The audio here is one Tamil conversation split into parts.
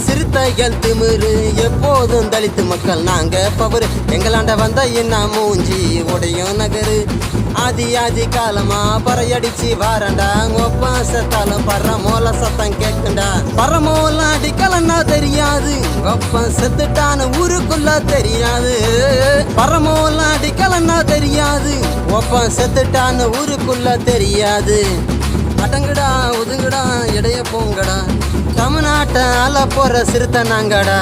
சிறுத்தைகள் திமிரு எப்போதும் தலித்து மக்கள் நாங்க பவரு எங்களாண்ட வந்த என்ன மூஞ்சி உடையும் நகரு ஆதி ஆதி காலமா பறையடிச்சு வாரண்டா ஒப்பாசத்தாலும் பரமோல சத்தம் கேட்குண்டா பரமோல அடிக்கலன்னா தெரியாது ஒப்பம் செத்துட்டான்னு ஊருக்குள்ள தெரியாது பரமோல அடிக்கலன்னா தெரியாது ஒப்பம் செத்துட்டான்னு ஊருக்குள்ள தெரியாது அடங்குடா ஒதுங்குடா இடைய போங்கடா தமிழ்நாட்டை அல போற சிறுத்தை நாங்கடா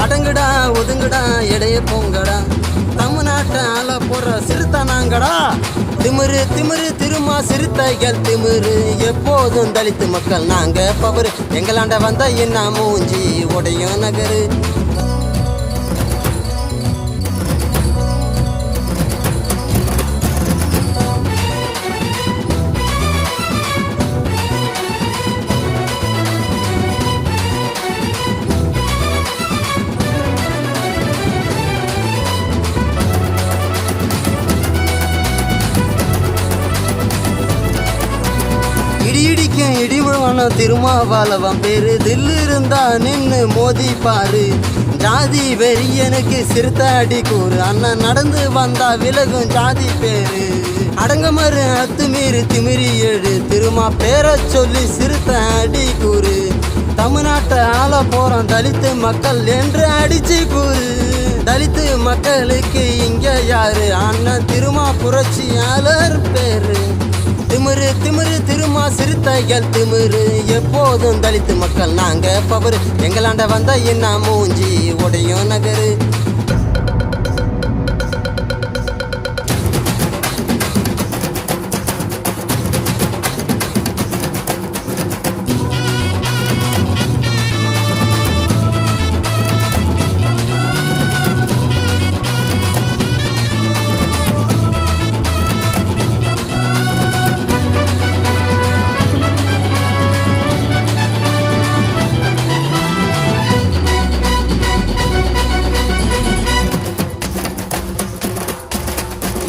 அடங்குடா ஒதுங்குடா இடைய போங்கடா தமிழ்நாட்டை அல போற சிறுத்தை நாங்கடா திமிரு திமிரு திருமா சிறுத்தைகள் திமிரு எப்போதும் தலித்து மக்கள் நாங்க பவரு எங்களாண்ட வந்த என்ன மூஞ்சி உடையும் நகரு இடிக்கும் இடிமுழவான திருமாவளவன் பேரு தில்லு இருந்தா நின்னு மோதி பாரு ஜாதி வெறியனுக்கு சிறுத்த அடி கூறு அண்ணன் நடந்து வந்தா விலகும் ஜாதி பேரு அடங்கமறு அத்துமீறி திமிரி எழு திருமா பேரை சொல்லி சிறுத்த அடி கூறு தமிழ்நாட்டை ஆள போறோம் தலித்து மக்கள் என்று அடிச்சு கூறு தலித்து மக்களுக்கு இங்க யாரு அண்ணன் திருமா புரட்சியாளர் பேரு திமிரு திமிரு திருமா சிறுத்தைகள் திமிரு எப்போதும் தலித்து மக்கள் நாங்க பவரு எங்களாண்ட வந்த என்ன மூஞ்சி உடையும் நகரு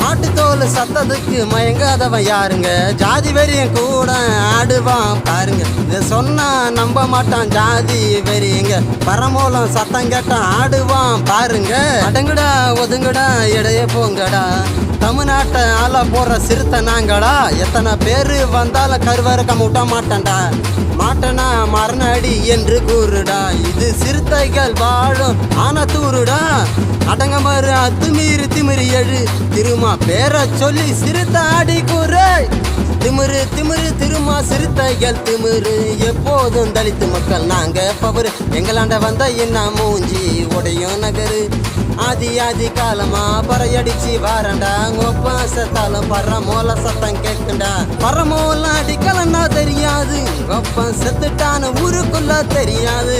மாட்டுத்தோல் சத்தத்துக்கு மயங்காதவன் யாருங்க ஜாதி வெறியன் கூட ஆடுவான் பாருங்க இதை சொன்னா நம்ப மாட்டான் ஜாதி வெறியங்க பரமூலம் சத்தம் கேட்டான் ஆடுவான் பாருங்க அடங்குடா ஒதுங்குடா இடைய போங்கடா தமிழ்நாட்டை ஆள போற சிறுத்தை நாங்கடா எத்தனை பேரு வந்தாலும் கருவறுக்க முட்ட மாட்டேன்டா மாட்டனா மரணடி என்று கூறுடா இது சிறுத்தைகள் வாழும் ஆனத்தூருடா அடங்கமறு அத்துமீறி திமிரி எழு திருமா பேரை சொல்லி சிறுத்தை ஆடி கூறு திமிரு திமிரு திருமா சிறுத்தைகள் திமிரு எப்போதும் தலித்து மக்கள் நாங்க பவரு எங்களாண்ட வந்த என்ன மூஞ்சி உடையும் நகரு ஆதி ஆதி காலமா பறையடிச்சு வாரண்டா ஒப்பாசத்தாலும் பரமோல சத்தம் கேட்குண்டா பரமோல அடிக்கலன்னா தெரியாது ஒப்பம் செத்துட்டான்னு ஊருக்குள்ள தெரியாது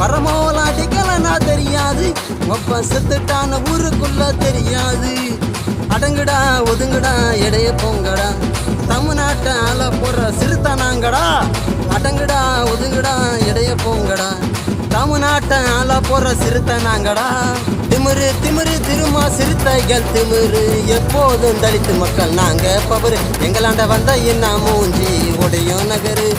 பரமோல அடிக்கலன்னா தெரியாது ஒப்பம் செத்துட்டான்னு ஊருக்குள்ள தெரியாது அடங்குடா ஒதுங்குடா இடைய போங்கடா தமிழ்நாட்டை ஆள போற சிறுத்தை நாங்கடா அடங்குடா ஒதுங்குடா இடைய போங்கடா தமிழ்நாட்டை ஆள போற சிறுத்தை நாங்கடா திமிரு திமிரு திருமா சிறுத்தைகள் திமிரு எப்போதும் தலித்து மக்கள் நாங்க பவரு எங்களாண்ட வந்த என்ன மூஞ்சி உடையும் நகரு